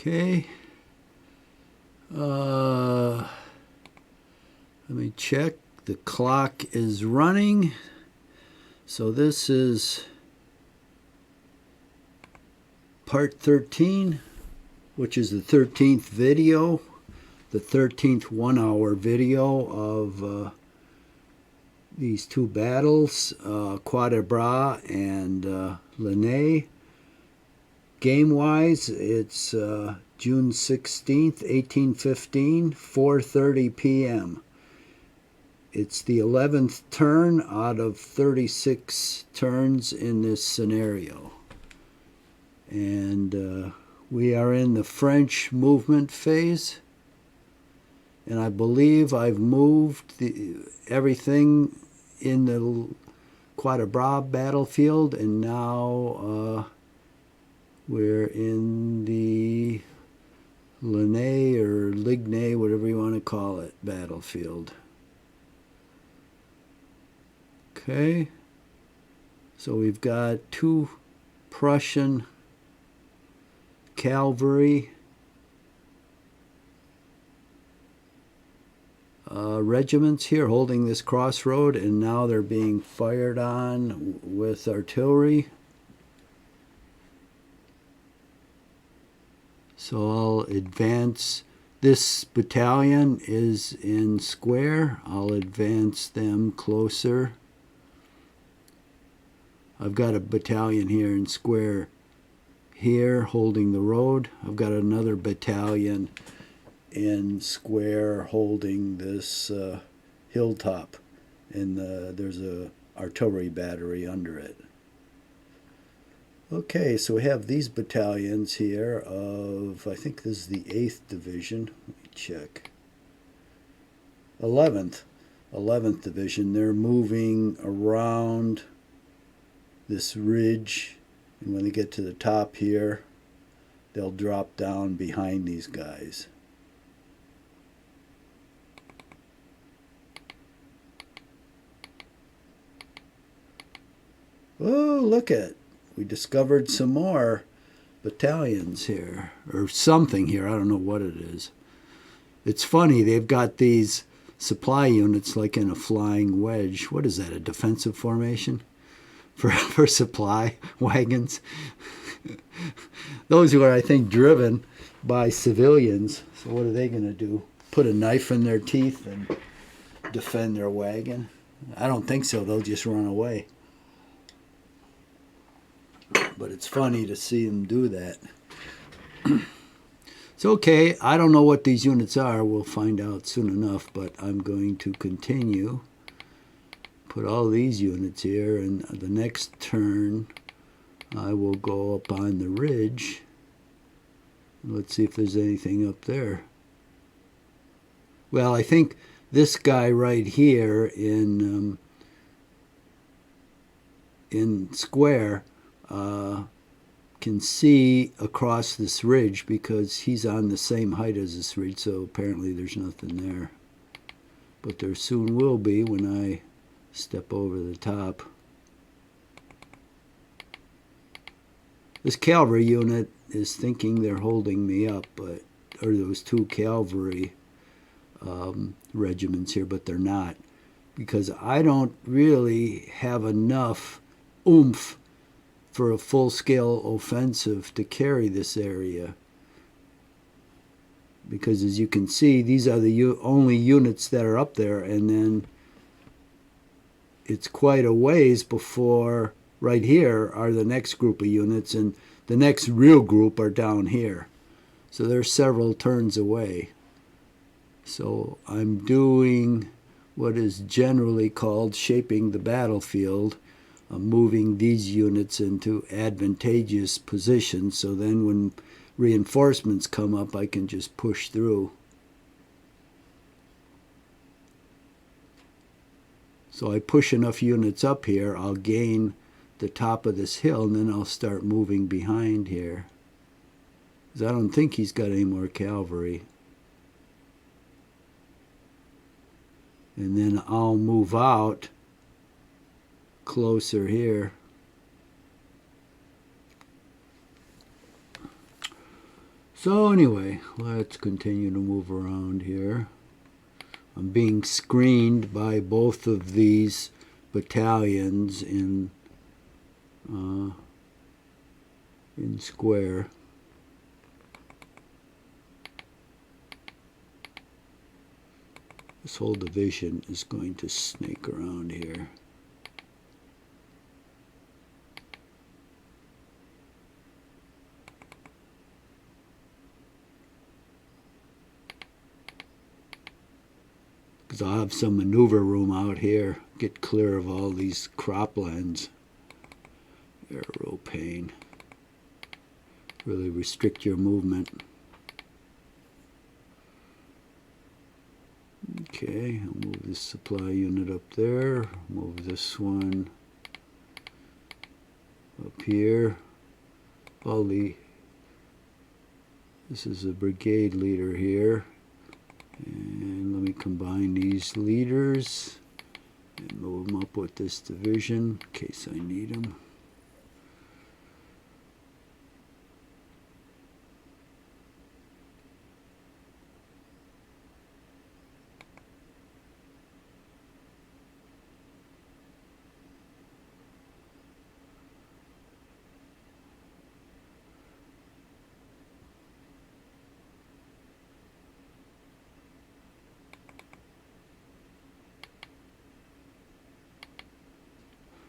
Okay. Let me check. The clock is running. So this is part 13, which is the 13th video, the 13th 1-hour video of these two battles, Quatre Bras and Ligny. Game-wise, it's June 16th, 1815, 4:30 p.m. It's the 11th turn out of 36 turns in this scenario. And we are in the French movement phase. And I believe I've moved everything in the Quatre Bras battlefield, and now we're in the Ligny or Ligny, whatever you want to call it, battlefield. Okay, so we've got two Prussian cavalry regiments here holding this crossroad, and now they're being fired on with artillery. So I'll advance. This battalion is in square. I'll advance them closer. I've got a battalion here in square here holding the road. I've got another battalion in square holding this hilltop, and there's a artillery battery under it. Okay, so we have these battalions here of, I think this is the 8th Division. Let me check. 11th Division. They're moving around this ridge, and when they get to the top here, they'll drop down behind these guys. Oh, look at, we discovered some more battalions here, or something here. I don't know what it is. It's funny, they've got these supply units like in a flying wedge. What is that, a defensive formation for supply wagons? Those were, I think, driven by civilians. So what are they going to do? Put a knife in their teeth and defend their wagon? I don't think so. They'll just run away. But it's funny to see them do that. It's okay. I don't know what these units are. We'll find out soon enough. But I'm going to continue. Put all these units here. And the next turn, I will go up on the ridge. Let's see if there's anything up there. Well, I think this guy right here in square can see across this ridge because he's on the same height as this ridge, so apparently there's nothing there. But there soon will be when I step over the top. This cavalry unit is thinking they're holding me up, but or those two cavalry regiments here, but they're not, because I don't really have enough oomph for a full-scale offensive to carry this area. Because as you can see, these are the only units that are up there, and then it's quite a ways before, right here are the next group of units, and the next real group are down here. So they're several turns away. So I'm doing what is generally called shaping the battlefield, moving these units into advantageous positions, so then when reinforcements come up, I can just push through. So I push enough units up here, I'll gain the top of this hill, and then I'll start moving behind here. Because I don't think he's got any more cavalry. And then I'll move out closer here. So anyway, let's continue to move around here. I'm being screened by both of these battalions in square. This whole division is going to snake around here. Because I'll have some maneuver room out here. Get clear of all these croplands. They're a real pain. Really restrict your movement. Okay, I'll move this supply unit up there. Move this one up here. This is a brigade leader here. And let me combine these leaders and move them up with this division in case I need them.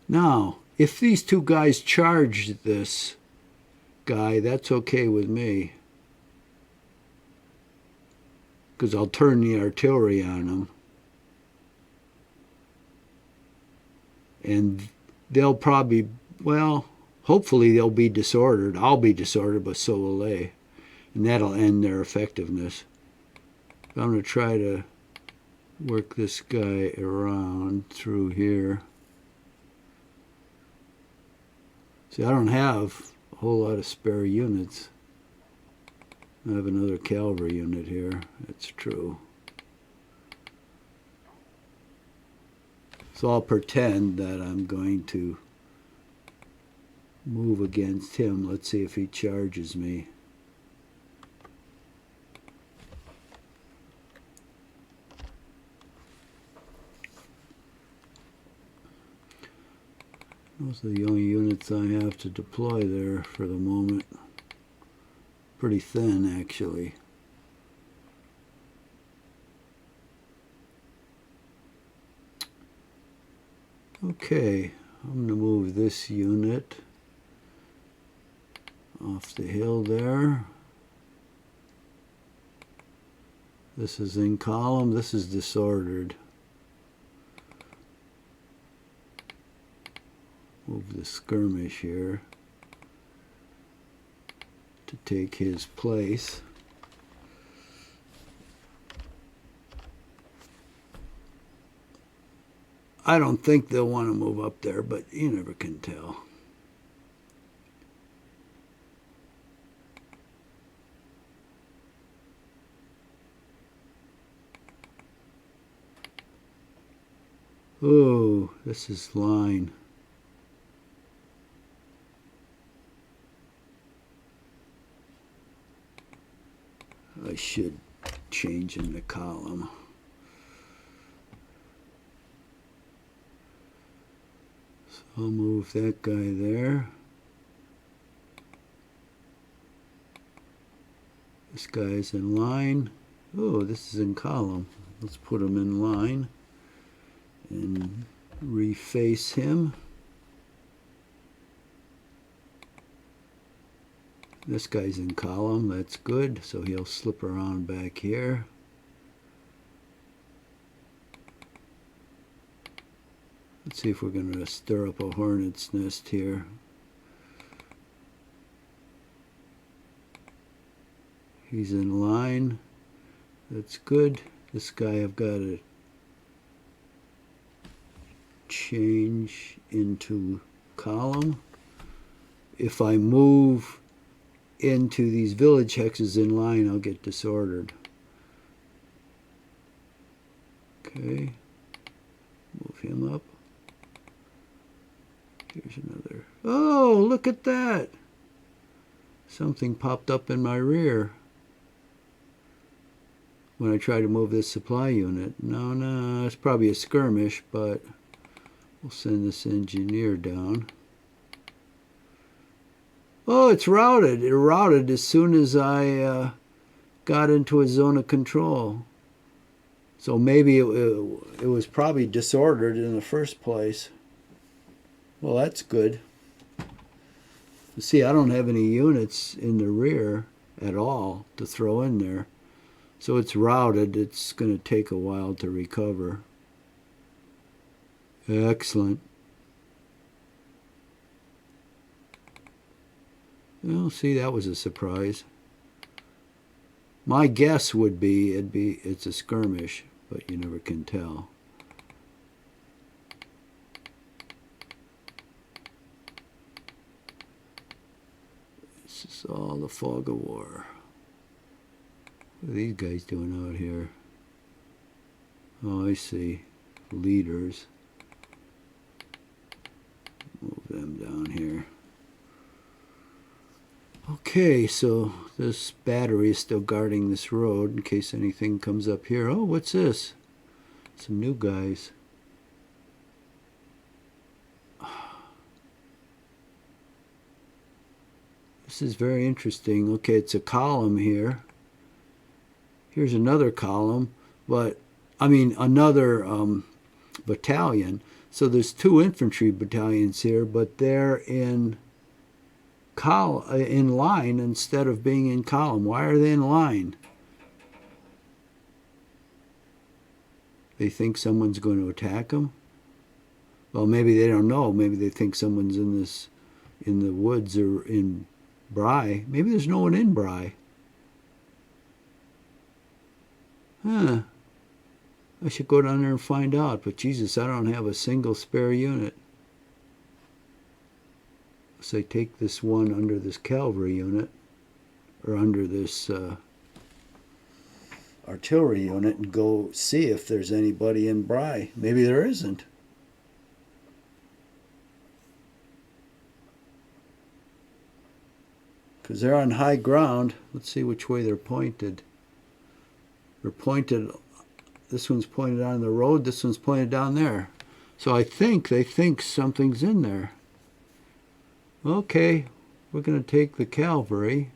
Now, if these two guys charge this guy, that's okay with me. Because I'll turn the artillery on them. And they'll probably, well, hopefully they'll be disordered. I'll be disordered, but so will they. And that'll end their effectiveness. I'm going to try to work this guy around through here. See, I don't have a whole lot of spare units. I have another cavalry unit here. That's true. So I'll pretend that I'm going to move against him. Let's see if he charges me. Those are the only units I have to deploy there for the moment. Pretty thin, actually. Okay, I'm going to move this unit off the hill there. This is in column. This is disordered. Move the skirmish here to take his place. I don't think they'll want to move up there, but you never can tell. Oh, this is line. I should change in the column. So I'll move that guy there. This guy's in line. Oh, this is in column. Let's put him in line and reface him. This guy's in column, that's good, so he'll slip around back here. Let's see if we're going to stir up a hornet's nest here. He's in line, that's good. This guy I've got to change into column. If I move into these village hexes in line, I'll get disordered. Okay, move him up. Here's another. Oh, look at that! Something popped up in my rear. when I try to move this supply unit. No, it's probably a skirmish, but we'll send this engineer down. Oh, it's routed. It routed as soon as I got into a zone of control. So maybe it was probably disordered in the first place. Well, that's good. See, I don't have any units in the rear at all to throw in there. So it's routed. It's going to take a while to recover. Excellent. Well, see, that was a surprise. My guess would be it's a skirmish, but you never can tell. This is all the fog of war. What are these guys doing out here? Oh, I see. Leaders. Move them down here. Okay, so this battery is still guarding this road in case anything comes up here. Oh, what's this? Some new guys. This is very interesting. Okay, it's a column here. Here's another column, but I mean another battalion. So there's two infantry battalions here, but they're in line instead of being in column. Why are they in line? They think someone's going to attack them? Well, maybe they don't know. Maybe they think someone's in the woods or in Bry. Maybe there's no one in Bry. Huh. I should go down there and find out. But Jesus, I don't have a single spare unit. So I take this one under this cavalry unit, or under this artillery unit, and go see if there's anybody in Bry. Maybe there isn't. Because they're on high ground. Let's see which way they're pointed. They're pointed, this one's pointed on the road, this one's pointed down there. So I think they think something's in there. Okay, we're going to take the cavalry.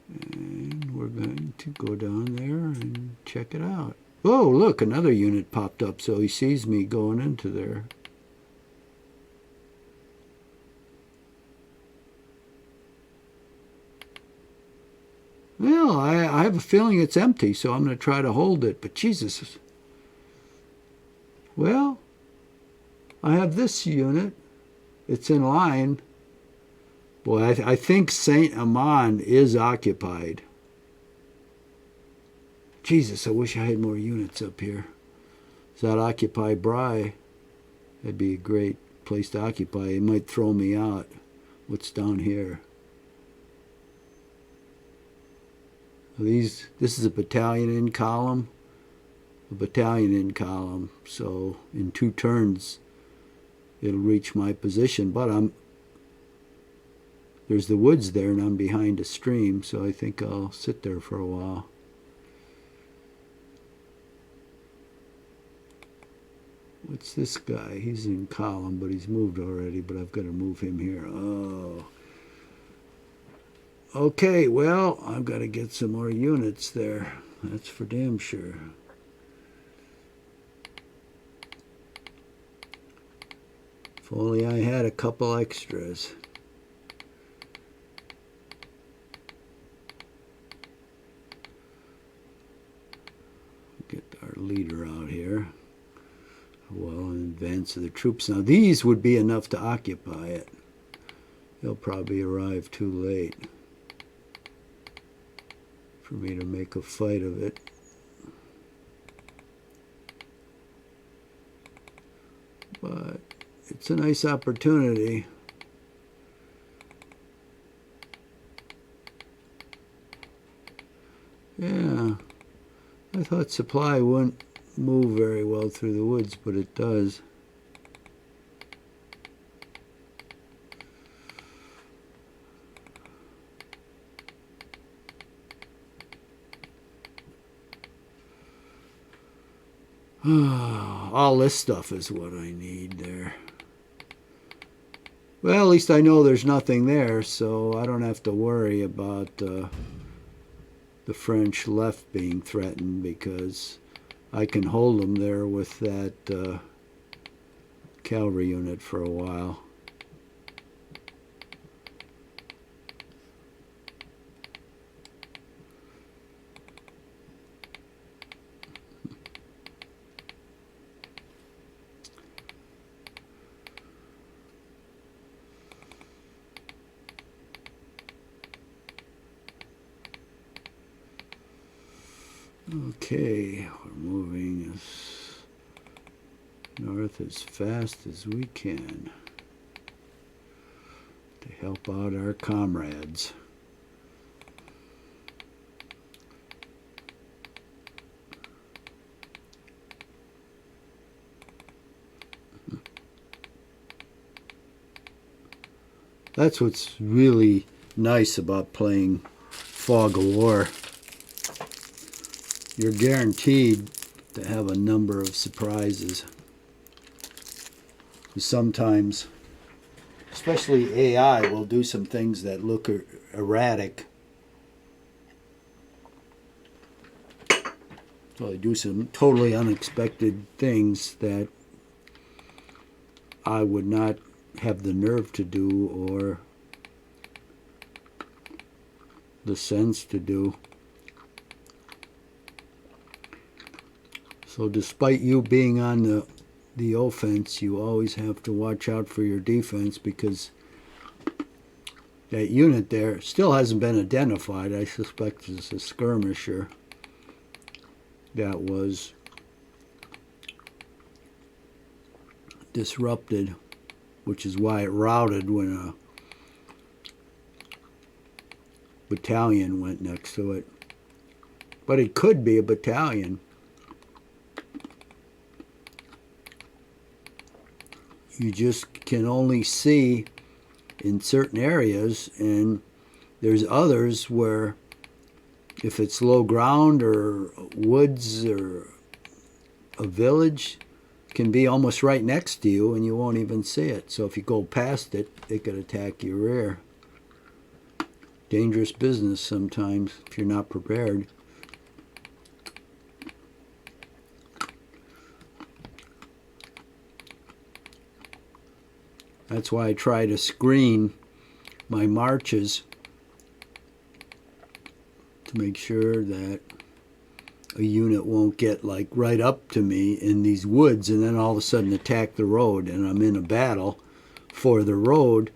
And we're going to go down there and check it out. Oh, look, another unit popped up, so he sees me going into there. Well, I have a feeling it's empty, so I'm going to try to hold it. But Jesus. Well, I have this unit. It's in line. Boy, I think Saint Amand is occupied. Jesus, I wish I had more units up here. Does that occupy Bry? That'd be a great place to occupy. It might throw me out. What's down here? This is a battalion in column. A battalion in column. So in 2 turns, it'll reach my position. But there's the woods there, and I'm behind a stream, so I think I'll sit there for a while. What's this guy? He's in column, but he's moved already, but I've got to move him here. Oh. Okay, well, I've got to get some more units there. That's for damn sure. If only I had a couple extras. Get our leader out here. Well, in advance of the troops. Now, these would be enough to occupy it. They'll probably arrive too late for me to make a fight of it. But it's a nice opportunity. Yeah, I thought supply wouldn't move very well through the woods, but it does. All this stuff is what I need there. Well, at least I know there's nothing there, so I don't have to worry about the French left being threatened, because I can hold them there with that cavalry unit for a while. Okay, we're moving as north as fast as we can to help out our comrades. That's what's really nice about playing Fog of War. You're guaranteed to have a number of surprises. Sometimes, especially AI, will do some things that look erratic. So they do some totally unexpected things that I would not have the nerve to do or the sense to do. So despite you being on the offense, you always have to watch out for your defense, because that unit there still hasn't been identified. I suspect it's a skirmisher that was disrupted, which is why it routed when a battalion went next to it. But it could be a battalion. You just can only see in certain areas, and there's others where if it's low ground or woods or a village, it can be almost right next to you and you won't even see it. So if you go past it, it could attack your rear. Dangerous business sometimes if you're not prepared. That's why I try to screen my marches to make sure that a unit won't get like right up to me in these woods and then all of a sudden attack the road, and I'm in a battle for the road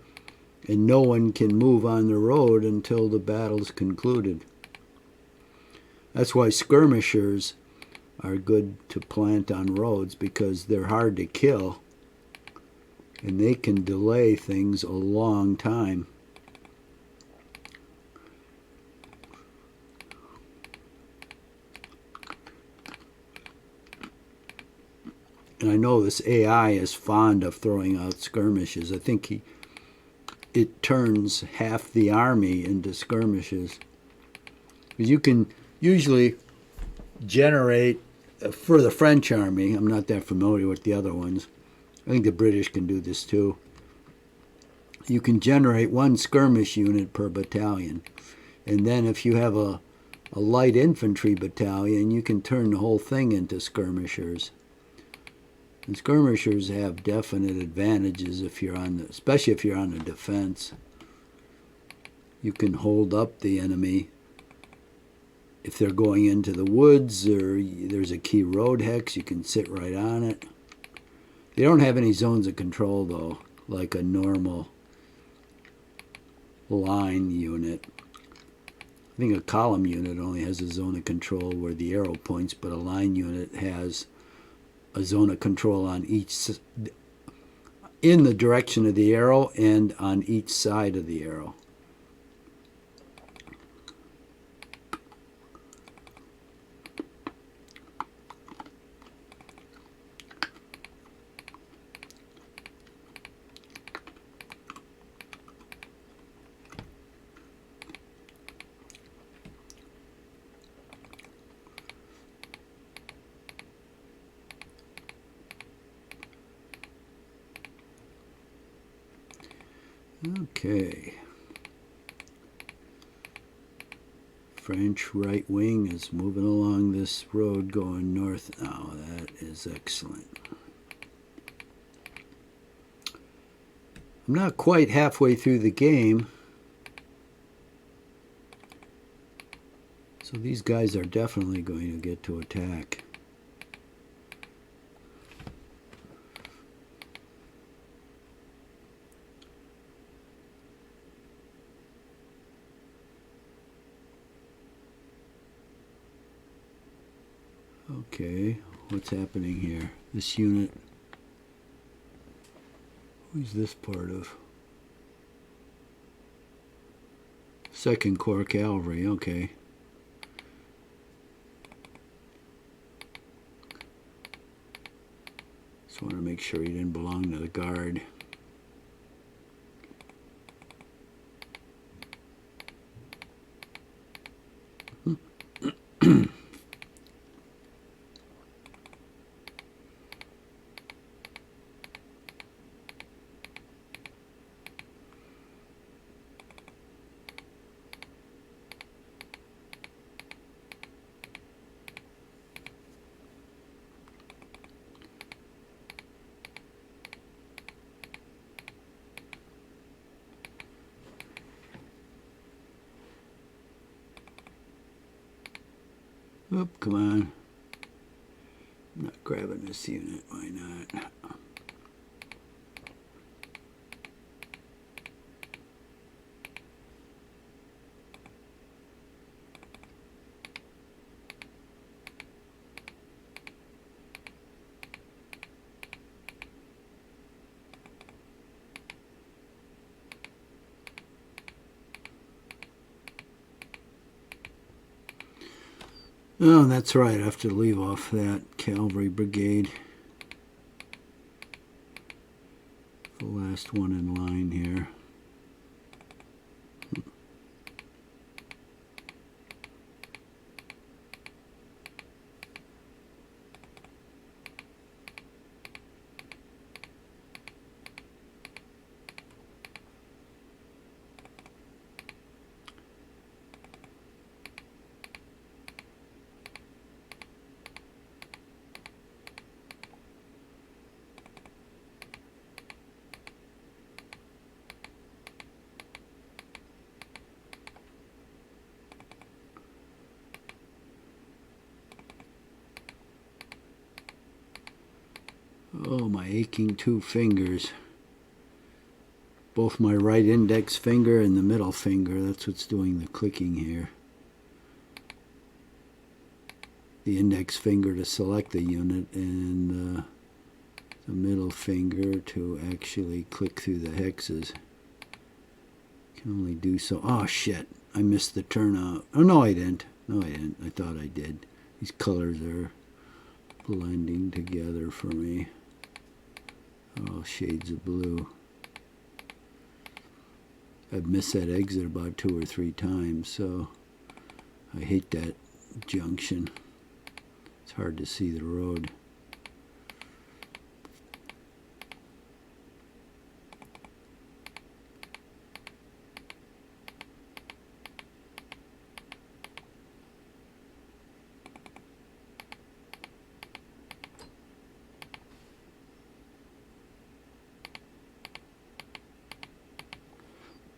and no one can move on the road until the battle's concluded. That's why skirmishers are good to plant on roads, because they're hard to kill and they can delay things a long time. And I know this AI is fond of throwing out skirmishes. I think it turns half the army into skirmishes. You can usually generate, for the French army, I'm not that familiar with the other ones, I think the British can do this too. You can generate one skirmish unit per battalion. And then if you have a light infantry battalion, you can turn the whole thing into skirmishers. And skirmishers have definite advantages if you're on the, especially if you're on the defense. You can hold up the enemy if they're going into the woods or there's a key road hex, you can sit right on it. They don't have any zones of control, though, like a normal line unit. I think a column unit only has a zone of control where the arrow points, but a line unit has a zone of control on each, in the direction of the arrow and on each side of the arrow. Okay. French right wing is moving along this road going north now. That is excellent. I'm not quite halfway through the game. So these guys are definitely going to get to attack. Okay, what's happening here? This unit, who's this part of? 2nd Corps Cavalry, okay. Just want to make sure he didn't belong to the Guard. Oop, come on. I'm not grabbing this unit, why not? Oh, that's right. I have to leave off that cavalry brigade. The last one in line here. Oh, my aching 2 fingers. Both my right index finger and the middle finger. That's what's doing the clicking here. The index finger to select the unit and the middle finger to actually click through the hexes. Can only do so. Oh, shit. I missed the turnout. Oh, no, I didn't. No, I didn't. I thought I did. These colors are blending together for me. Oh, shades of blue. I've missed that exit about 2 or 3 times, so I hate that junction. It's hard to see the road.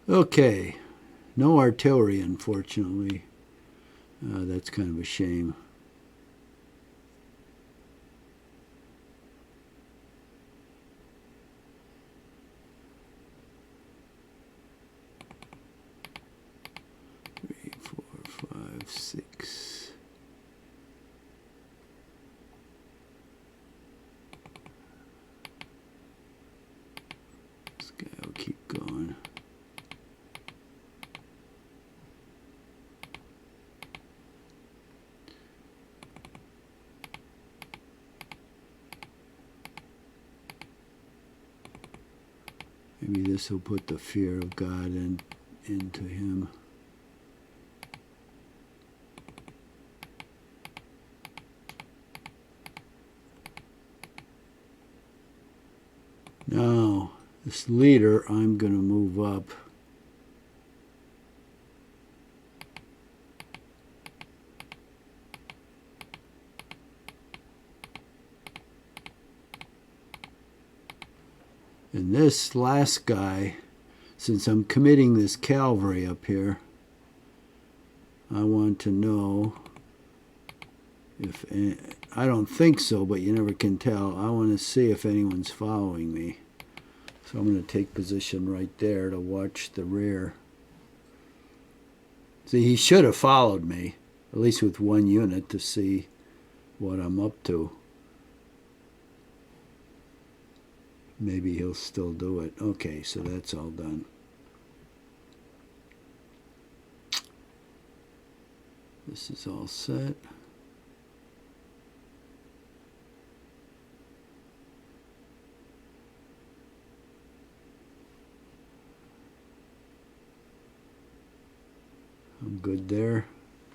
Okay, no artillery, unfortunately. That's kind of a shame. Three, 4, 5, 6. This guy will keep going. Maybe this will put the fear of God into him. No, This leader, I'm going to move up. And this last guy, since I'm committing this cavalry up here, I want to know if, I don't think so, but you never can tell. I want to see if anyone's following me. So I'm going to take position right there to watch the rear. See, he should have followed me, at least with one unit, to see what I'm up to. Maybe he'll still do it. Okay, so that's all done. This is all set. I'm good there.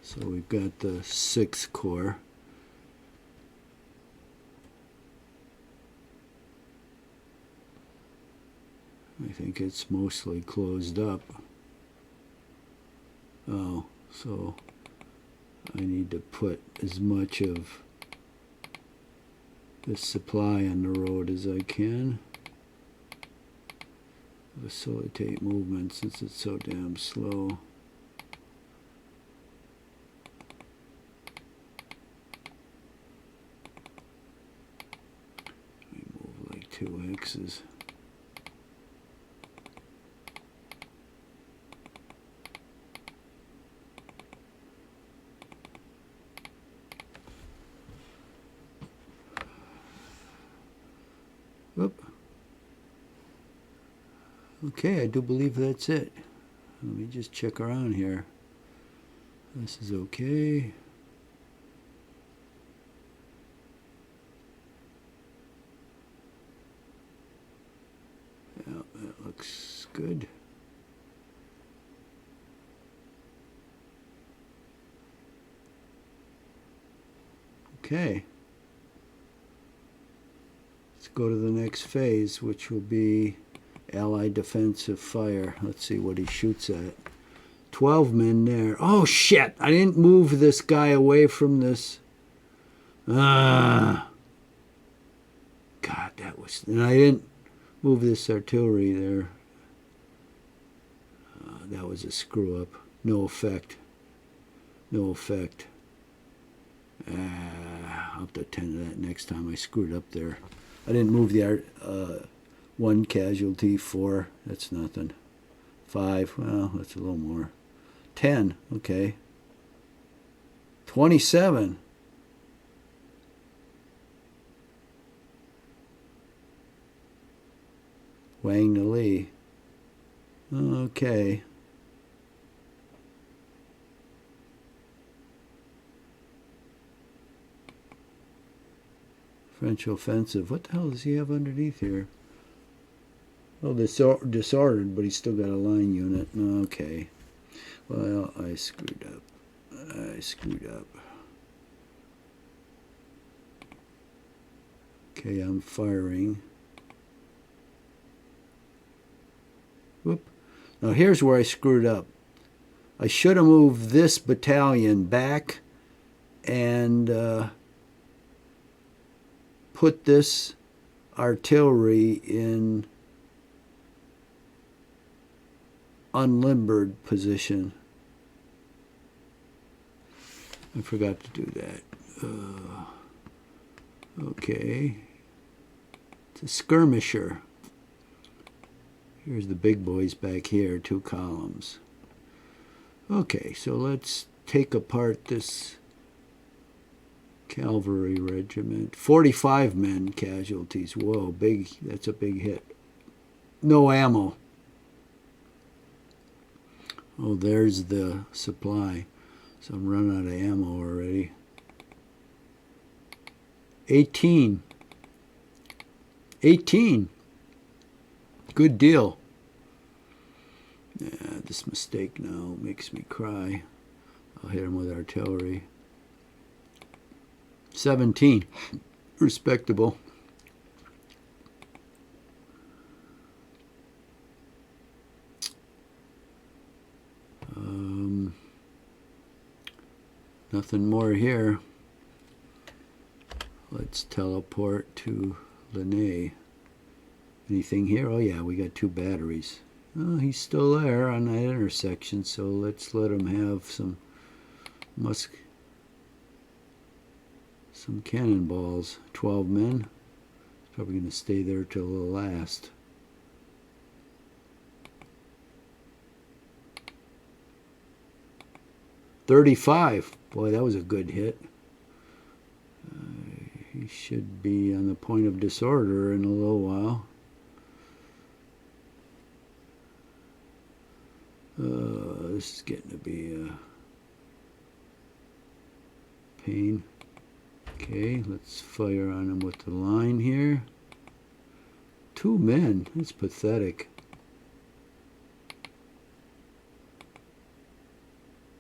So we've got the 6th Corps. I think it's mostly closed up. Oh, so I need to put as much of this supply on the road as I can. Facilitate movement since it's so damn slow. Let me move like 2 X's. Whoop. Okay, I do believe that's it. Let me just check around here. This is okay. Yeah, that looks good. Okay. Let's go to the next phase, which will be Allied defensive fire. Let's see what he shoots at. 12 men there. Oh, shit! I didn't move this guy away from this. God, that was... And I didn't move this artillery there. That was a screw-up. No effect. No effect. I'll have to attend to that next time. I screwed up there. I didn't move the 1 casualty, 4, that's nothing. 5, well, that's a little more. 10, okay. 27. Wang to Lee. Okay. French offensive. What the hell does he have underneath here? Oh, disordered, but he's still got a line unit. Okay. Well, I screwed up. I screwed up. Okay, I'm firing. Whoop. Now here's where I screwed up. I should have moved this battalion back and put this artillery in unlimbered position. I forgot to do that. Okay. It's a skirmisher. Here's the big boys back here, 2 columns. Okay, so let's take apart this cavalry regiment. 45 men casualties. Whoa, big. That's a big hit. No ammo. Oh, there's the supply. So I'm running out of ammo already. 18. 18. Good deal. Yeah, this mistake now makes me cry. I'll hit him with artillery. 17. Respectable. Nothing more here. Let's teleport to Ligny. Anything here? Oh yeah, we got 2 batteries. Oh, he's still there on that intersection, so let's let him have some cannonballs. 12 men. Probably going to stay there till the last. $35. Boy, that was a good hit. He should be on the point of disorder in a little while. This is getting to be a pain. Okay, let's fire on him with the line here. 2 men. That's pathetic.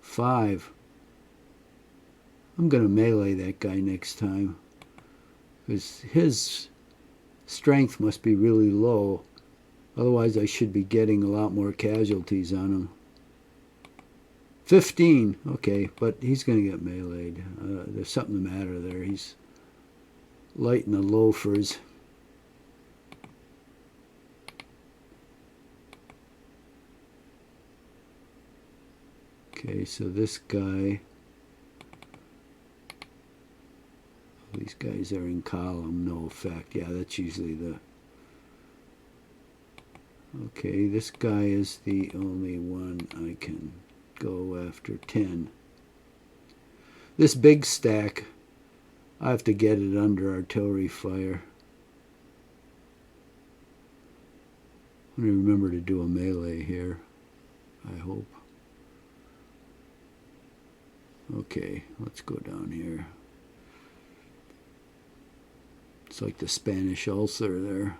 5. I'm going to melee that guy next time, because his strength must be really low. Otherwise, I should be getting a lot more casualties on him. 15. Okay, but he's going to get meleeed. There's something the matter there. He's lighting the loafers. Okay, so this guy, these guys are in column, no effect. Yeah, that's usually the... Okay, this guy is the only one I can go after. 10. This big stack, I have to get it under artillery fire. I'm going to remember to do a melee here, I hope. Okay, let's go down here. It's like the Spanish ulcer there.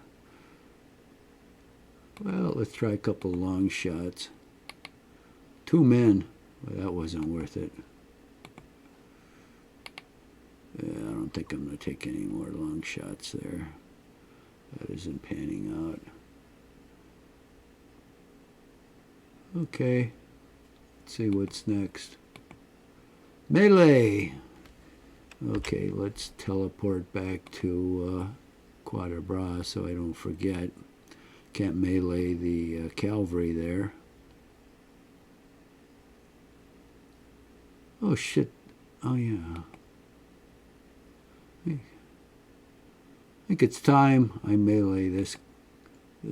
Well, let's try a couple long shots. 2 men. Well, that wasn't worth it. Yeah, I don't think I'm going to take any more long shots there. That isn't panning out. Okay. Let's see what's next. Melee! Okay, let's teleport back to Quatre Bras so I don't forget. Can't melee the cavalry there. Oh shit. Oh yeah. I think it's time I melee this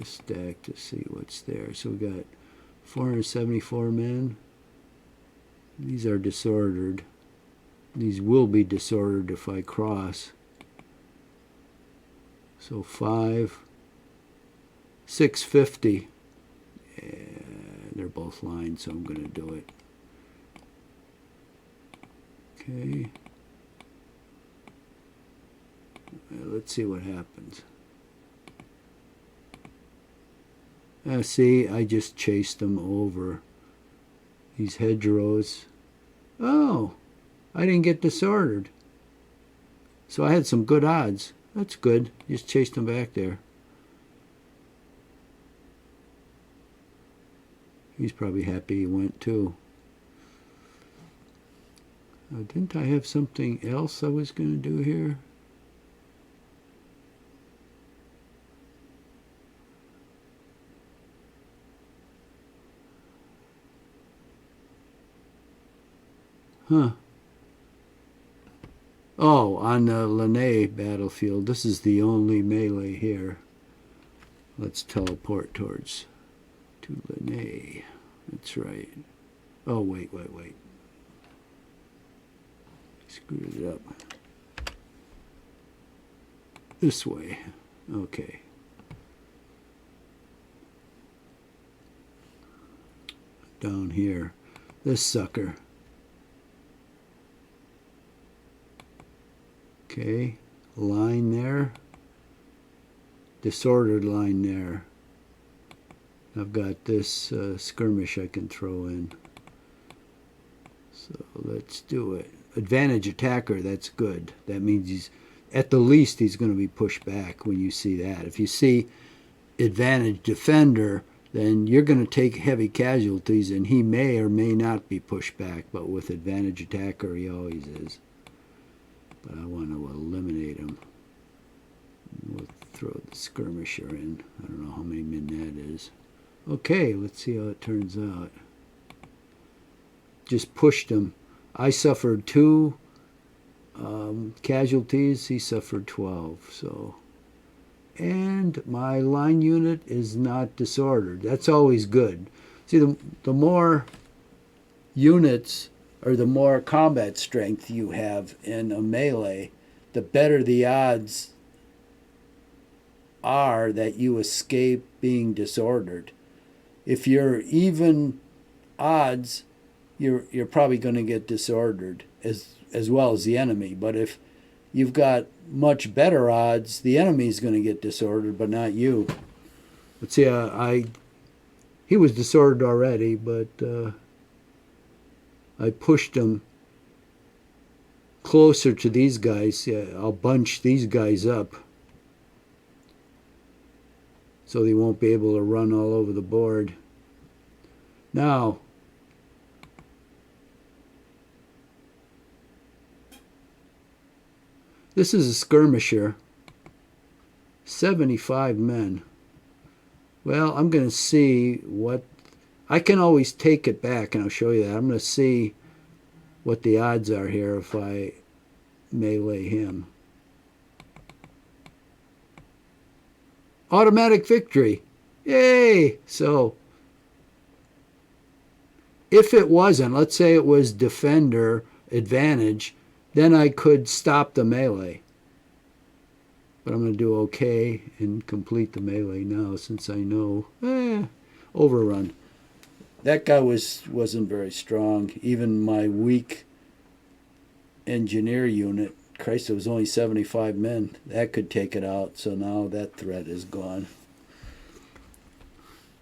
stack to see what's there. So we got 474 men. These are disordered. These will be disordered if I cross. So 5, 650. Yeah, they're both lined, so I'm going to do it. Okay. Let's see what happens. See, I just chased them over these hedgerows. Oh, I didn't get disordered. So I had some good odds. That's good. Just chased them back there. He's probably happy he went too. Didn't I have something else I was going to do here? Huh. Oh, on the Ligny battlefield. This is the only melee here. Let's teleport to Ligny. That's right. Oh, wait. Screwed it up. This way. Okay. Down here. This sucker. Okay, line there, disordered line there. I've got this skirmish I can throw in. So let's do it. Advantage attacker, that's good. That means he's, at the least, he's going to be pushed back when you see that. If you see advantage defender, then you're going to take heavy casualties, and he may or may not be pushed back, but with advantage attacker he always is. But I want to eliminate him. We'll throw the skirmisher in. I don't know how many men that is. Okay, let's see how it turns out. Just pushed him. I suffered 2 casualties. He suffered 12. So, and my line unit is not disordered. That's always good. See, the more units or the more combat strength you have in a melee, the better the odds are that you escape being disordered. If you're even odds, you're probably going to get disordered as well as the enemy. But if you've got much better odds, the enemy's going to get disordered, but not you. Let's see, he was disordered already, but I pushed him closer to these guys. Yeah, I'll bunch these guys up so they won't be able to run all over the board. Now, this is a skirmisher, 75 men. Well, I'm going to see what, I can always take it back, and I'll show you that. I'm going to see what the odds are here if I melee him. Automatic victory. Yay! So, if it wasn't, let's say it was defender advantage, then I could stop the melee. But I'm going to do okay and complete the melee now since I know, overrun. That guy wasn't very strong. Even my weak engineer unit, Christ, it was only 75 men. That could take it out, so now that threat is gone.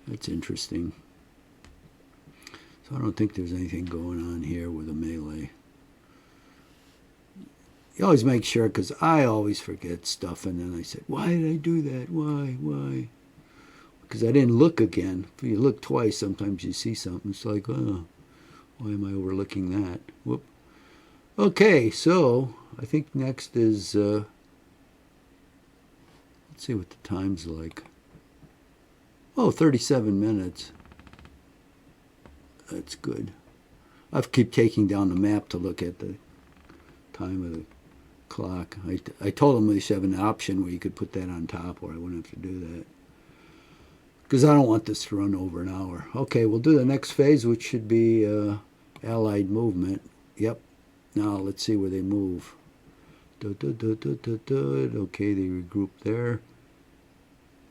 That's interesting. So I don't think there's anything going on here with a melee. You always make sure, because I always forget stuff, and then I said, why did I do that? Why? Because I didn't look again. If you look twice, sometimes you see something. It's like, oh, why am I overlooking that? Whoop. Okay, so I think next is, let's see what the time's like. Oh, 37 minutes. That's good. I keep taking down the map to look at the time of the clock. I told them we should have an option where you could put that on top, or I wouldn't have to do that. Because I don't want this to run over an hour. Okay, we'll do the next phase, which should be Allied movement. Yep. Now let's see where they move. Okay, they regroup there.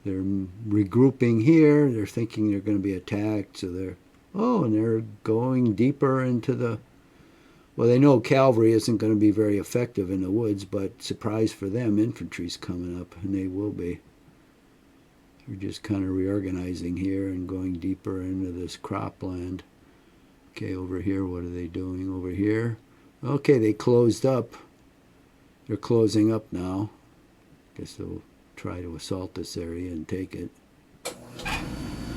They're regrouping here. They're thinking they're going to be attacked, so they're, and they're going deeper into the, well, they know cavalry isn't going to be very effective in the woods, but surprise for them, infantry's coming up, and they will be. They're just kind of reorganizing here and going deeper into this cropland. Okay, over here, what are they doing over here? Okay, they closed up. They're closing up now. Guess they'll try to assault this area and take it.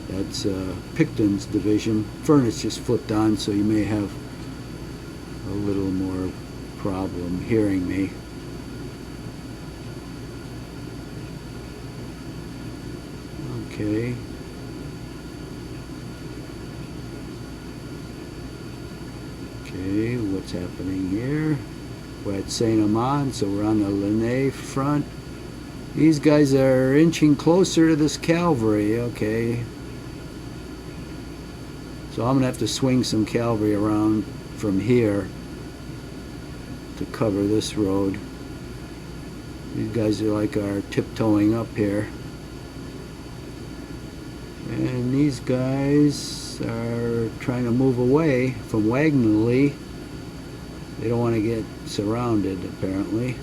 That's Picton's division. Furnace just flipped on, so you may have a little more problem hearing me. Okay. Okay, what's happening here? We're at Saint Amand, so we're on the Ligny front. These guys are inching closer to this cavalry. Okay. So I'm going to have to swing some cavalry around from here to cover this road. These guys are tiptoeing up here. And these guys are trying to move away from Wagnally. They don't want to get surrounded, apparently.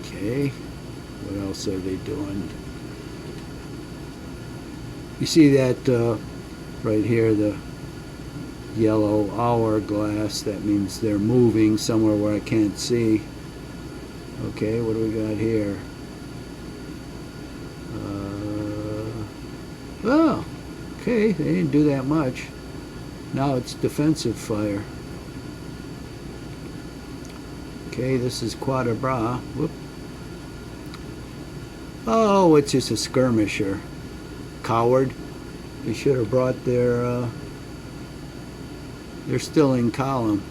Okay, what else are they doing? You see that right here, the yellow hourglass. That means they're moving somewhere where I can't see. Okay, what do we got here? Oh, okay, they didn't do that much. Now it's defensive fire. Okay, this is Quatre Bras. Whoop. Oh, it's just a skirmisher. Coward. They should have brought their, they're still in column.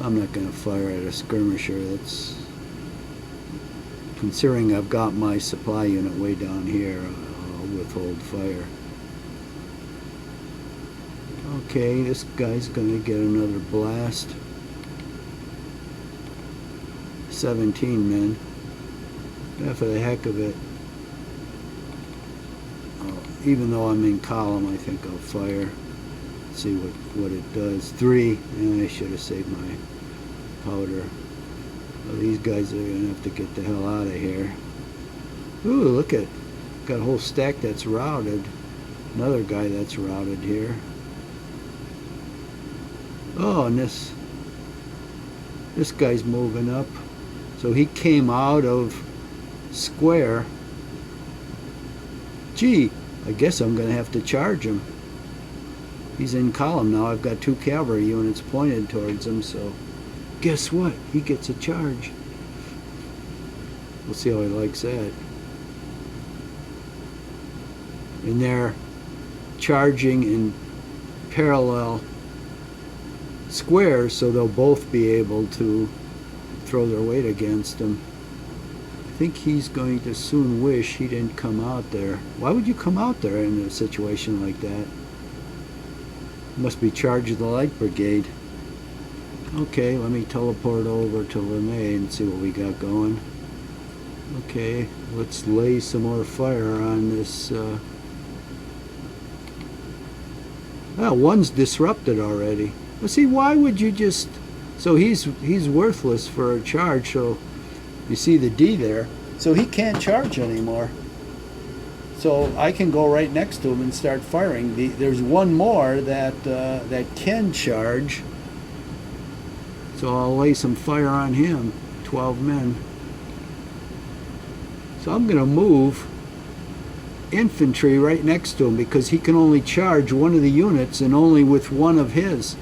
I'm not going to fire at a skirmisher. That's, considering I've got my supply unit way down here, I'll withhold fire. Okay, this guy's going to get another blast. 17 men. Yeah, for the heck of it. Even though I'm in column, I think I'll fire. See what it does. 3. And I should have saved my powder. Well, these guys are going to have to get the hell out of here. Ooh, look at, got a whole stack that's routed. Another guy that's routed here. Oh, and this guy's moving up. So he came out of square. Gee, I guess I'm going to have to charge him. He's in column now. I've got 2 cavalry units pointed towards him, so guess what? He gets a charge. We'll see how he likes that. And they're charging in parallel squares, so they'll both be able to throw their weight against him. I think he's going to soon wish he didn't come out there. Why would you come out there in a situation like that? Must be charge of the light brigade. Okay, let me teleport over to LeMay and see what we got going. Okay, let's lay some more fire on this. Well, one's disrupted already. Well, see, why would you just... So he's worthless for a charge, so you see the D there. So he can't charge anymore. So I can go right next to him and start firing. There's one more that can charge. So I'll lay some fire on him. 12 men. So I'm going to move infantry right next to him because he can only charge one of the units and only with one of his.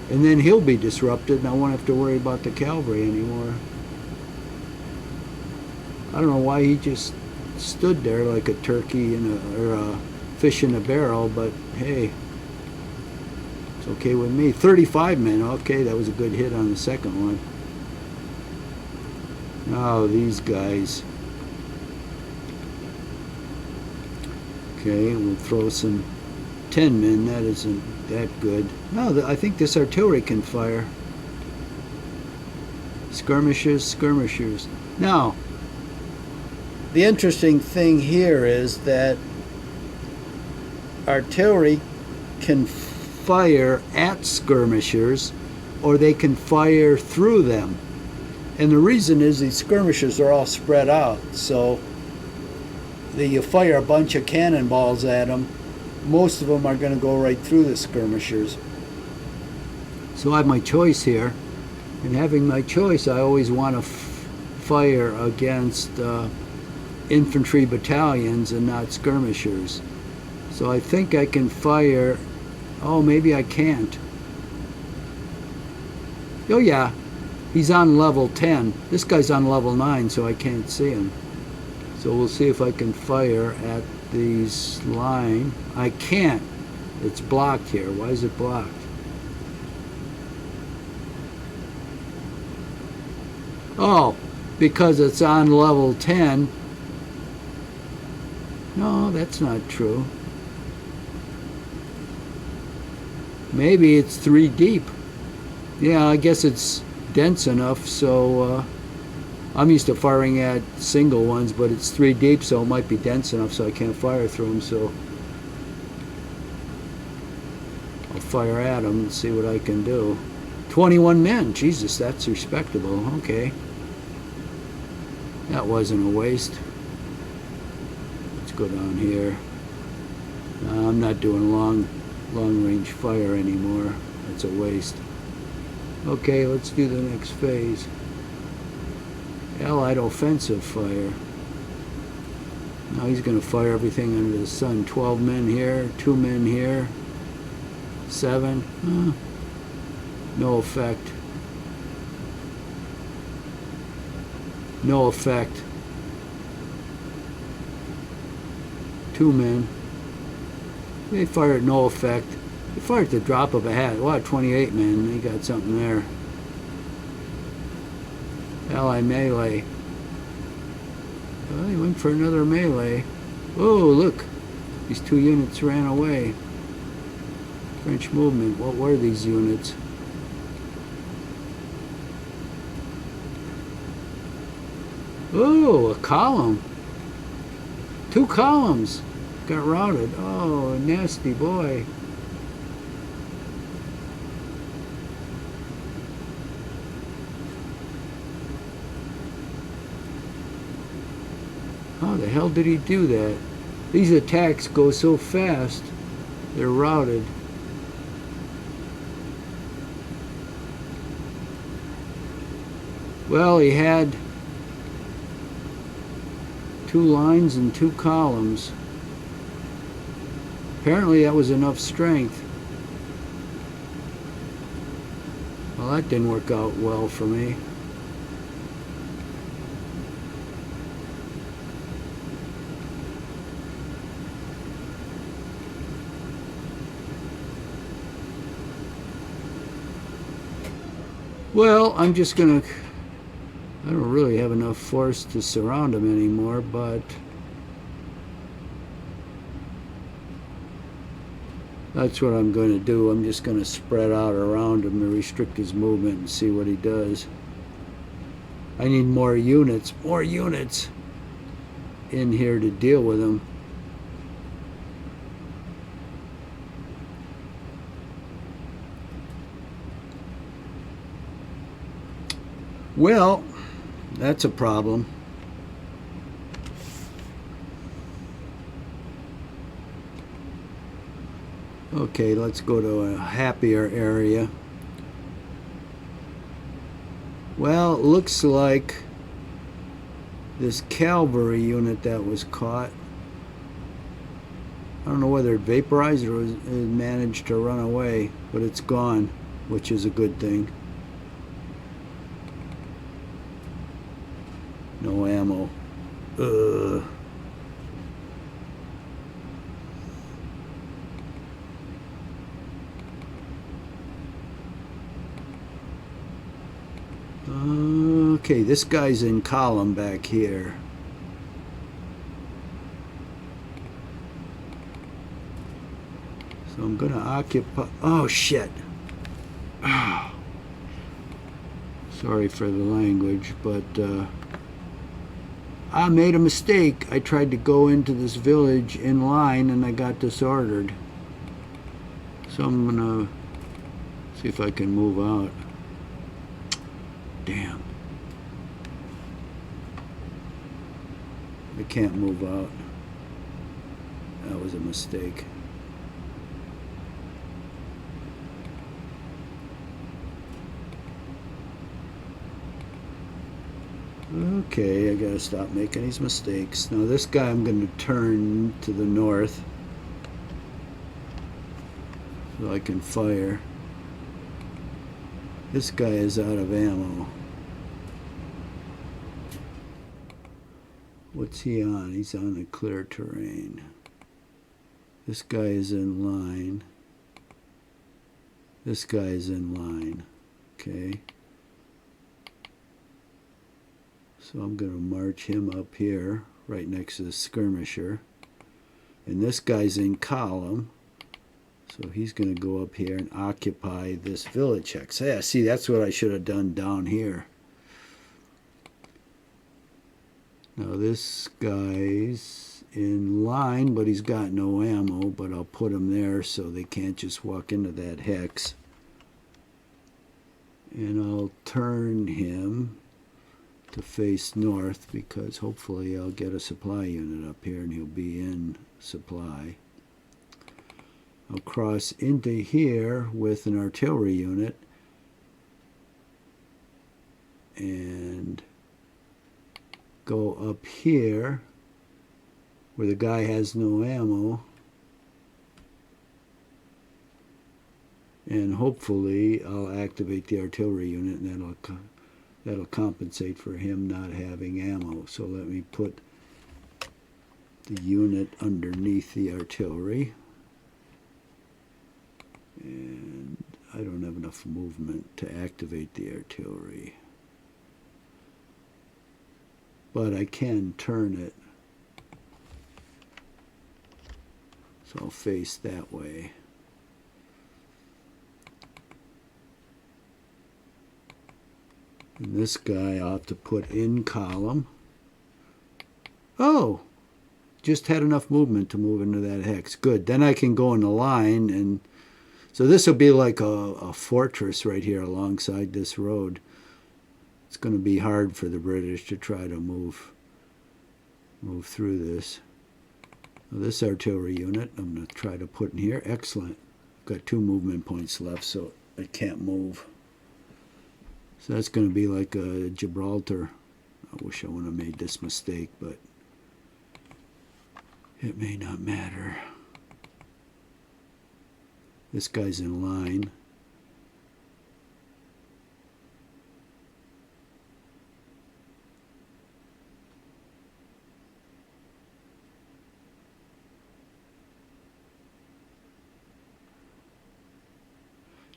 And then he'll be disrupted and I won't have to worry about the cavalry anymore. I don't know why he just stood there like a turkey or a fish in a barrel, but hey, it's okay with me. 35 men. Okay, that was a good hit on the second one. Now these guys. Okay, we'll throw some 10 men. That isn't that good. No, I think this artillery can fire. Skirmishers, skirmishers. Now, the interesting thing here is that artillery can fire at skirmishers or they can fire through them. And the reason is these skirmishers are all spread out. So you fire a bunch of cannonballs at them. Most of them are going to go right through the skirmishers. So I have my choice here. And having my choice, I always want to fire against infantry battalions and not skirmishers. So I think I can fire... Oh, maybe I can't. Oh yeah, he's on level 10. This guy's on level 9, so I can't see him. So we'll see if I can fire at these line. I can't. It's blocked here. Why is it blocked? Oh, because it's on level 10. No, that's not true. Maybe it's 3 deep. Yeah, I guess it's dense enough, so I'm used to firing at single ones, but it's 3 deep, so it might be dense enough so I can't fire through them, so I'll fire at them and see what I can do. 21 men. Jesus, that's respectable. Okay. That wasn't a waste. Let's go down here. I'm not doing long long-range fire anymore. That's a waste. Okay, let's do the next phase. Allied offensive fire. Now he's going to fire everything under the sun. 12 men here, 2 men here, 7. No effect. No effect. 2 men. They fired no effect. They fired at the drop of a hat. Wow, 28 men. They got something there. Allied melee. Well, he went for another melee. Oh, look. These 2 units ran away. French movement. What were these units? Oh, a column. 2 columns got routed. Oh, nasty boy. How the hell did he do that? These attacks go so fast, they're routed. Well, he had 2 lines and 2 columns. Apparently that was enough strength. Well, that didn't work out well for me. Well, I'm just gonna... I don't really have enough force to surround him anymore, but that's what I'm going to do. I'm just going to spread out around him and restrict his movement and see what he does. I need more units in here to deal with him. Well, that's a problem. Okay, let's go to a happier area. Well, it looks like this cavalry unit that was caught, I don't know whether it vaporized or it managed to run away, but it's gone, which is a good thing. No ammo. Ugh. Okay, this guy's in column back here. So I'm gonna occupy... Oh, shit. Sorry for the language, but... I made a mistake. I tried to go into this village in line and I got disordered. So I'm gonna see if I can move out. Damn. I can't move out. That was a mistake. Okay, I gotta stop making these mistakes. Now this guy I'm gonna turn to the north so I can fire. This guy is out of ammo. What's he on? He's on the clear terrain. This guy is in line. This guy is in line. Okay. So I'm going to march him up here, right next to the skirmisher. And this guy's in column. So he's going to go up here and occupy this village hex. Yeah, see, that's what I should have done down here. Now this guy's in line, but he's got no ammo. But I'll put him there so they can't just walk into that hex. And I'll turn him to face north because hopefully I'll get a supply unit up here and he'll be in supply. I'll cross into here with an artillery unit and go up here where the guy has no ammo, and hopefully I'll activate the artillery unit, and that'll compensate for him not having ammo. So let me put the unit underneath the artillery, and I don't have enough movement to activate the artillery, but I can turn it, so I'll face that way. And this guy I'll have to put in column. Oh, just had enough movement to move into that hex. Good. Then I can go in a line, and so this will be like a fortress right here alongside this road. It's going to be hard for the British to try to move through this. This artillery unit I'm going to try to put in here. Excellent. Got 2 movement points left, so it can't move. So that's going to be like a Gibraltar. I wish I wouldn't have made this mistake, but it may not matter. This guy's in line.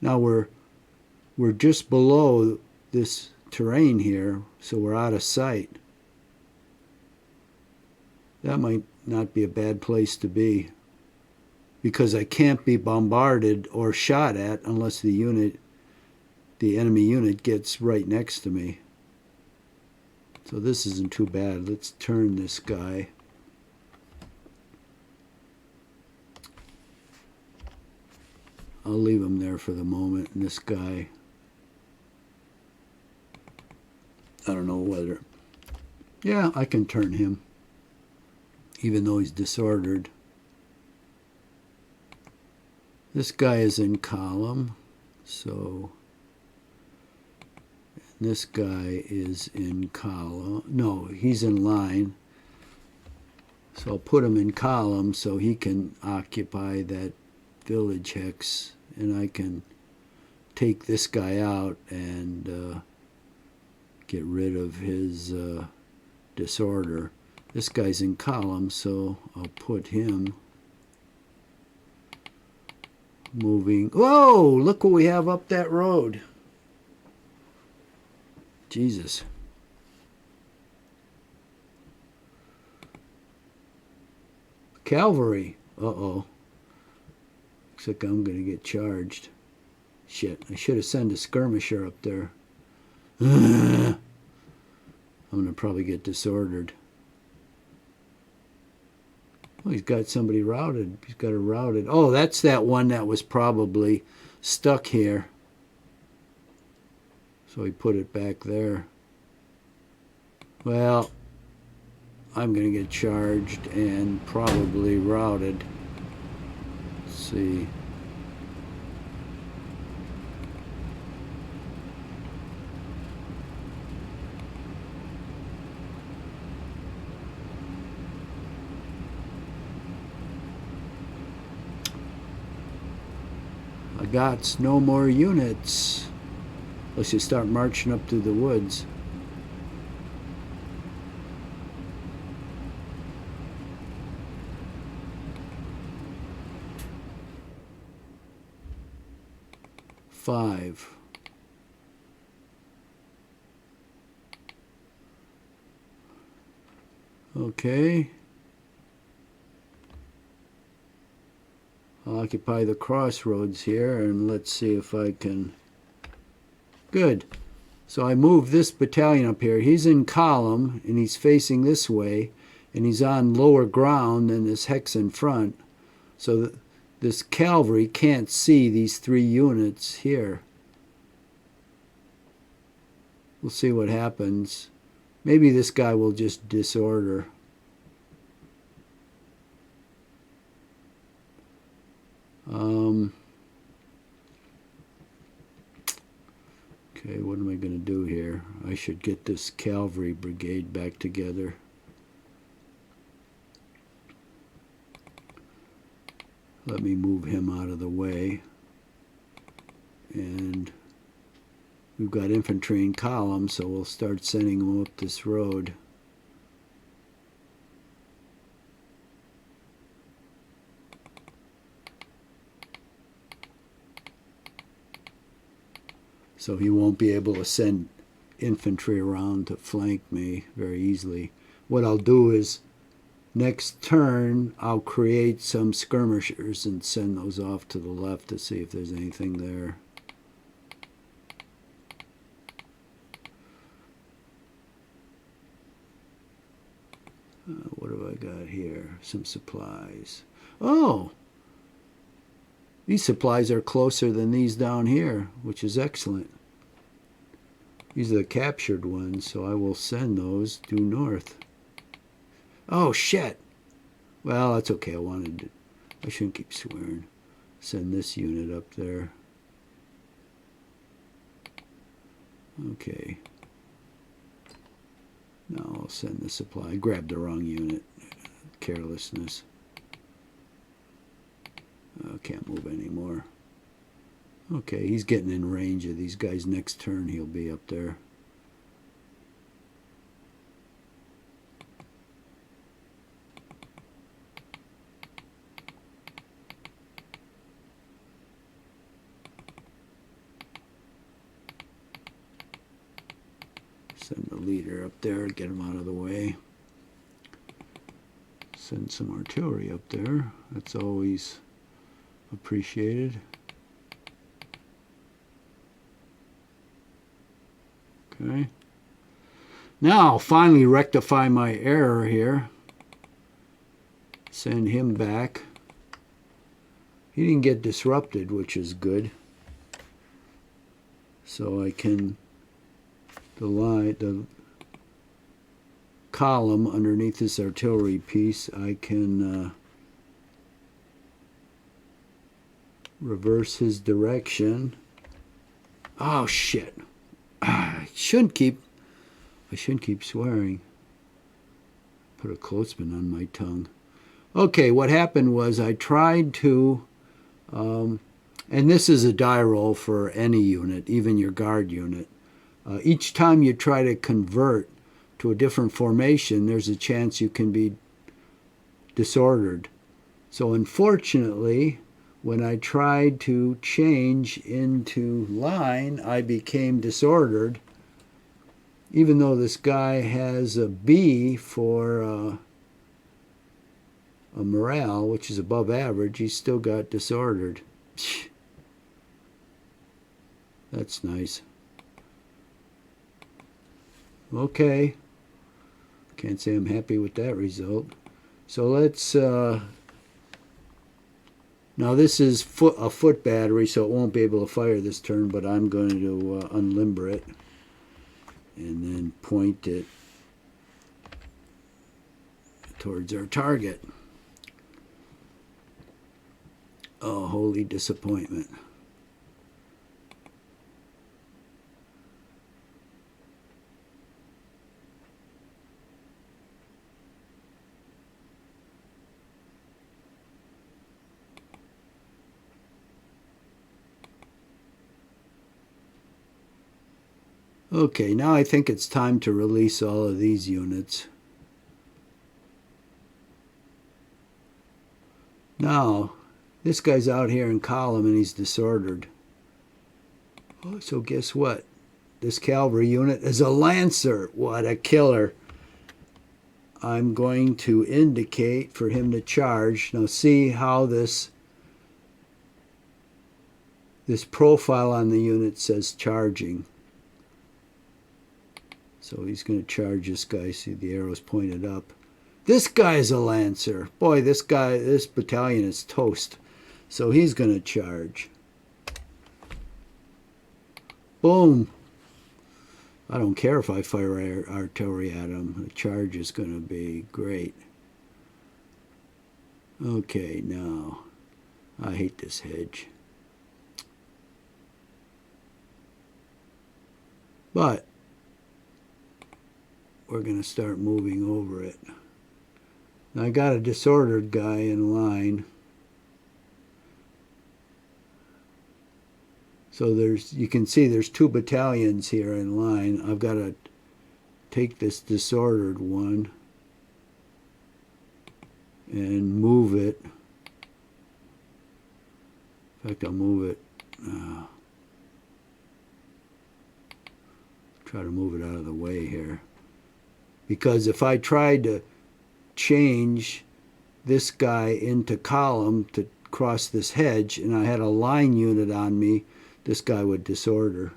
Now we're just below this terrain here, so we're out of sight. That might not be a bad place to be, because I can't be bombarded or shot at unless the enemy unit gets right next to me. So this isn't too bad. Let's turn this guy. I'll leave him there for the moment. And this guy, I don't know whether, yeah, I can turn him, even though he's disordered. This guy is in column, so this guy is in column. No, he's in line. So I'll put him in column so he can occupy that village hex, and I can take this guy out and get rid of his disorder. This guy's in column, so I'll put him moving. Whoa, look what we have up that road. Jesus. Cavalry. Uh-oh. Looks like I'm going to get charged. Shit, I should have sent a skirmisher up there. I'm going to probably get disordered. Oh, he's got somebody routed. He's got a routed. Oh, that's that one that was probably stuck here. So he put it back there. Well, I'm going to get charged and probably routed. Let's see. I got no more units. Unless you start marching up through the woods. Five. Okay. I'll occupy the crossroads here, and let's see if I can. Good. So I move this battalion up here. He's in column, and he's facing this way, and he's on lower ground than this hex in front. So this cavalry can't see these 3 units here. We'll see what happens. Maybe this guy will just disorder. Okay, what am I going to do here? I should get this cavalry brigade back together. Let me move him out of the way. And we've got infantry in column, so we'll start sending them up this road. So he won't be able to send infantry around to flank me very easily. What I'll do is next turn I'll create some skirmishers and send those off to the left to see if there's anything there. What have I got here? Some supplies. Oh! These supplies are closer than these down here, which is excellent. These are the captured ones, so I will send those due north. Oh, shit! Well, that's okay. I shouldn't keep swearing. Send this unit up there. Okay. Now I'll send the supply. I grabbed the wrong unit. Carelessness. Can't move anymore. Okay, he's getting in range of these guys. Next turn he'll be up there. Send the leader up there, get him out of the way. Send some artillery up there. That's always appreciated. Okay. Now I'll finally rectify my error here. Send him back. He didn't get disrupted, which is good. So I can the column underneath this artillery piece, I can reverse his direction. Oh shit. I shouldn't keep swearing. Put a clothespin on my tongue. Okay, what happened was I tried to, and this is a die roll for any unit, even your guard unit. Each time you try to convert to a different formation, there's a chance you can be disordered. So unfortunately, when I tried to change into line, I became disordered. Even though this guy has a B for a morale, which is above average, he's still got disordered. That's nice. Okay. Can't say I'm happy with that result. So let's... now this is a foot battery, so it won't be able to fire this turn, but I'm going to unlimber it and then point it towards our target. Oh, holy disappointment. Okay, now I think it's time to release all of these units. Now, this guy's out here in column and he's disordered. Oh, so guess what? This cavalry unit is a lancer. What a killer. I'm going to indicate for him to charge. Now see how this profile on the unit says charging. So he's going to charge this guy. See, the arrow's pointed up. This guy's a lancer. Boy, this battalion is toast. So he's going to charge. Boom. I don't care if I fire artillery at him. The charge is going to be great. Okay, now I hate this hedge. But we're going to start moving over it. Now I got a disordered guy in line. So you can see there's 2 battalions here in line. I've got to take this disordered one and move it. In fact, I'll move it. Try to move it out of the way here. Because if I tried to change this guy into column to cross this hedge and I had a line unit on me, this guy would disorder.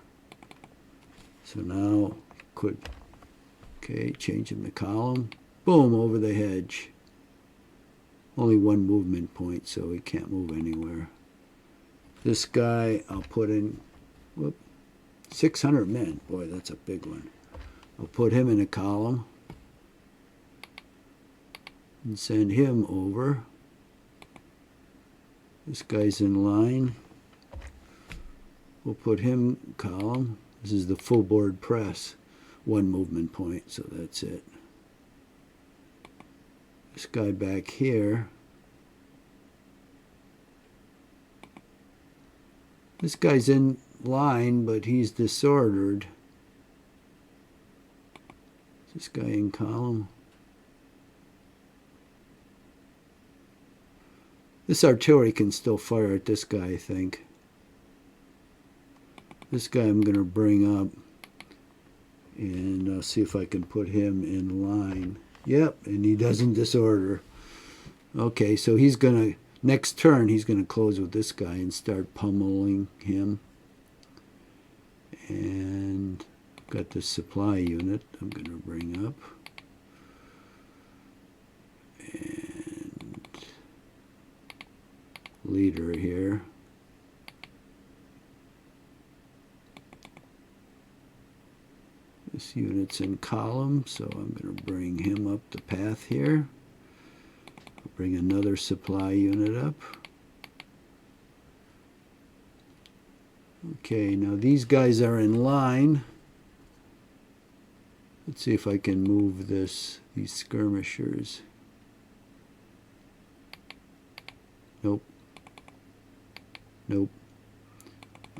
So now change him to column. Boom, over the hedge. Only 1 movement point, so he can't move anywhere. This guy I'll put in 600 men. Boy, that's a big one. I'll put him in a column and send him over. This guy's in line. We'll put him column. This is the full board press. 1 movement point, so that's it. This guy back here. This guy's in line, but he's disordered. Is this guy in column? This artillery can still fire at this guy, I think. This guy I'm going to bring up, and I'll see if I can put him in line. Yep, and he doesn't disorder. Okay, so he's going to, next turn, he's going to close with this guy and start pummeling him. And got the supply unit I'm going to bring up. And leader here. This unit's in column, so I'm going to bring him up the path here. I'll bring another supply unit up. Okay, now these guys are in line. Let's see if I can move these skirmishers. Nope. Nope.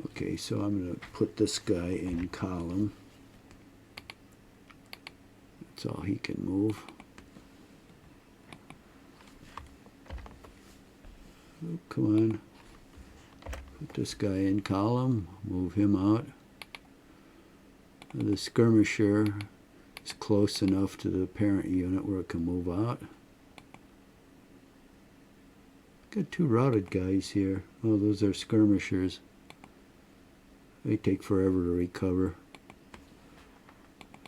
Okay, so I'm going to put this guy in column. That's all he can move. Oh, come on. Put this guy in column. Move him out. The skirmisher is close enough to the parent unit where it can move out. Got 2 routed guys here. Oh, those are skirmishers. They take forever to recover.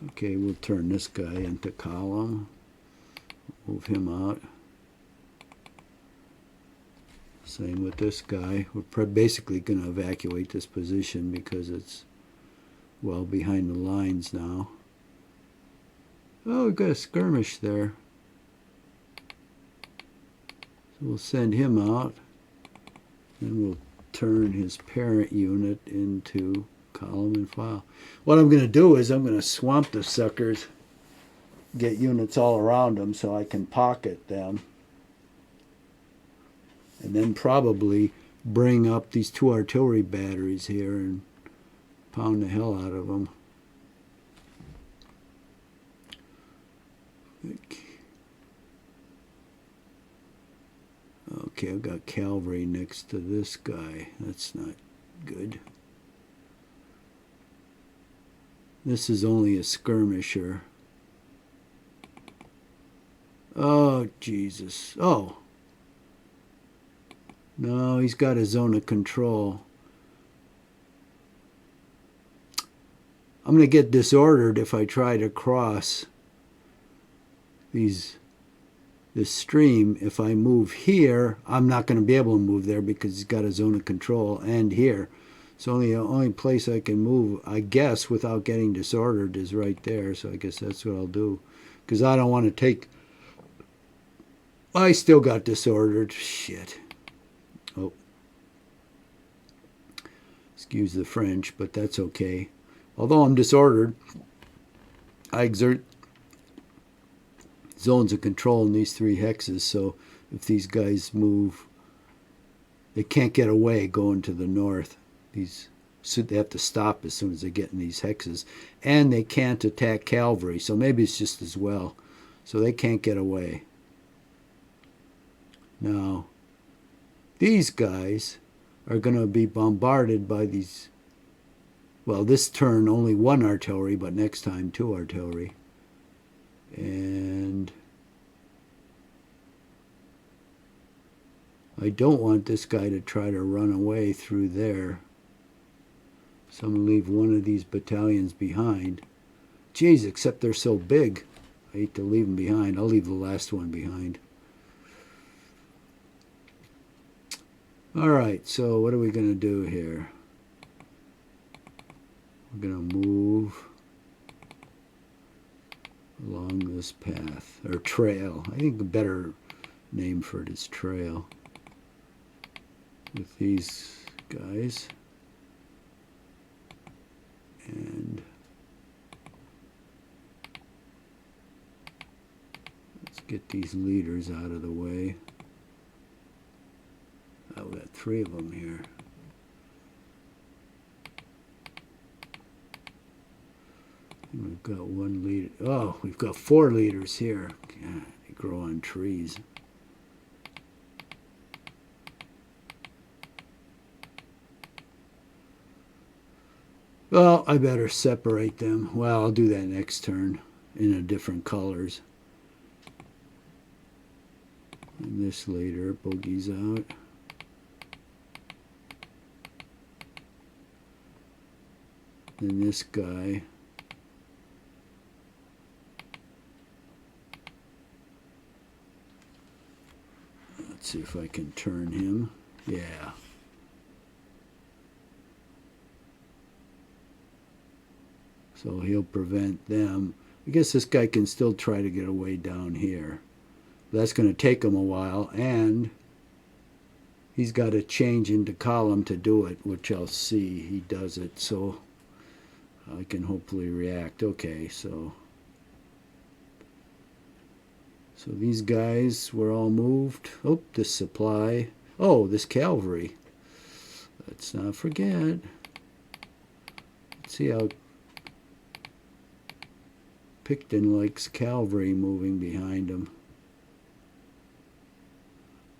Okay, we'll turn this guy into column. Move him out. Same with this guy. We're basically going to evacuate this position because it's well behind the lines now. Oh, we've got a skirmish there. So we'll send him out. And we'll turn his parent unit into column and file. What I'm going to do is I'm going to swamp the suckers, get units all around them so I can pocket them, and then probably bring up these 2 artillery batteries here and pound the hell out of them. Okay, I've got cavalry next to this guy. That's not good. This is only a skirmisher. Oh, Jesus. Oh. No, he's got a zone of control. I'm going to get disordered if I try to cross this stream. If I move here, I'm not going to be able to move there because he's got a zone of control, and here. So the only place I can move, I guess, without getting disordered is right there. So I guess that's what I'll do. Because I don't want to take... I still got disordered. Shit. Oh, Excuse the French, but that's okay. Although I'm disordered, I exert zones of control in these 3 hexes, so if these guys move, they can't get away going to the north. So they have to stop as soon as they get in these hexes. And they can't attack cavalry, so maybe it's just as well. So they can't get away. Now, these guys are going to be bombarded by these, well, this turn only 1 artillery, but next time 2 artillery. And I don't want this guy to try to run away through there. So I'm going to leave one of these battalions behind. Geez, except they're so big. I hate to leave them behind. I'll leave the last one behind. All right, so what are we going to do here? We're going to move along this path, or trail. I think the better name for it is trail. With these guys. And let's get these leaders out of the way. Oh, we got 3 of them here. And we've got 1 leader. Oh, we've got 4 leaders here. God, they grow on trees. Well, I better separate them. Well, I'll do that next turn in a different colors. And this leader boogies out. Then this guy. Let's see if I can turn him. Yeah. So he'll prevent them. I guess this guy can still try to get away down here. That's going to take him a while, and he's got to change into column to do it, which I'll see he does it, so I can hopefully react. Okay, so these guys were all moved. Oh, this supply. Oh, this cavalry. Let's not forget. Let's see how Picton likes cavalry moving behind him.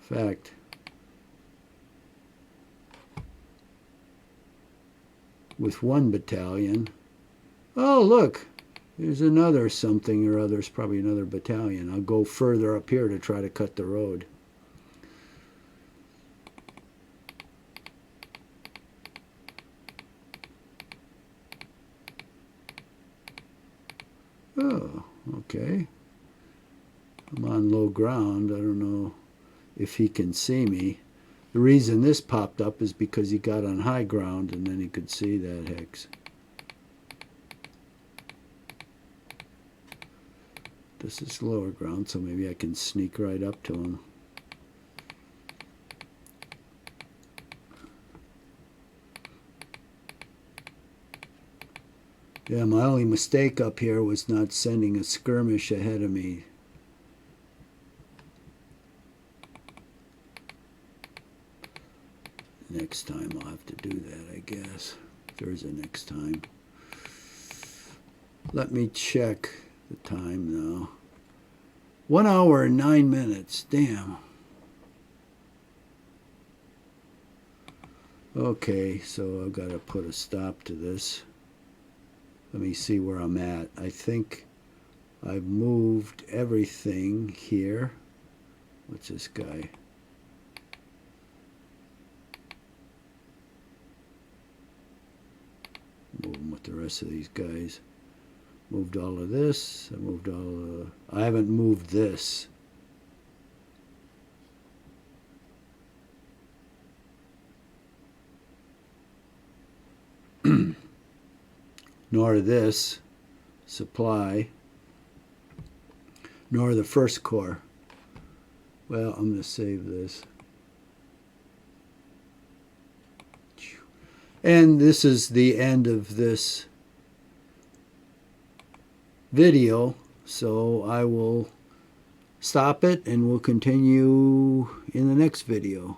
In fact, with 1 battalion, oh look, there's another something or other. It's probably another battalion. I'll go further up here to try to cut the road. Oh, okay. I'm on low ground. I don't know if he can see me. The reason this popped up is because he got on high ground and then he could see that hex. This is lower ground, so maybe I can sneak right up to him. Yeah, my only mistake up here was not sending a skirmish ahead of me. Next time I'll have to do that, I guess. There's a next time. Let me check the time now. 1 hour and 9 minutes. Damn. Okay, so I've got to put a stop to this. Let me see where I'm at. I think I've moved everything here. What's this guy? Move them with the rest of these guys. Moved all of this. I moved all of... I haven't moved this. Nor this supply, nor the first corps. Well, I'm going to save this. And this is the end of this video, so I will stop it and we'll continue in the next video.